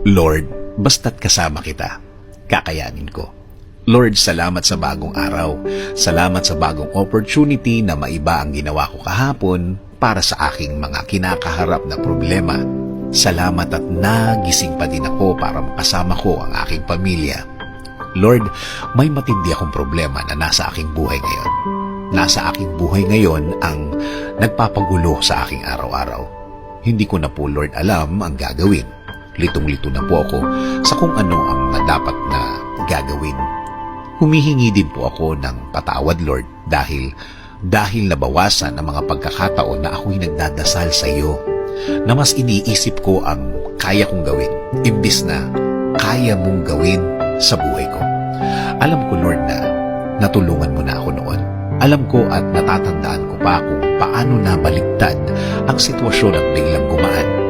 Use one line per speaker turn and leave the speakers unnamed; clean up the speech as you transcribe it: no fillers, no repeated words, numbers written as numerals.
Lord, basta't kasama kita, kakayanin ko. Lord, salamat sa bagong araw. Salamat sa bagong opportunity na maiba ang ginawa ko kahapon para sa aking mga kinakaharap na problema. Salamat at nagising pa din ako para makasama ko ang aking pamilya. Lord, may matindi akong problema na nasa aking buhay ngayon. Nasa aking buhay ngayon ang nagpapagulo sa aking araw-araw. Hindi ko na po, Lord, alam ang gagawin. Litong-lito na po ako sa kung ano ang dapat na gagawin. Humihingi din po ako ng patawad, Lord, dahil nabawasan ang mga pagkakataon na ako'y nagdadasal sa iyo, na mas iniisip ko ang kaya kong gawin, imbis na kaya mong gawin sa buhay ko. Alam ko, Lord, na natulungan mo na ako noon. Alam ko at natatandaan ko pa kung paano nabaliktad ang sitwasyon at biglang gumaan.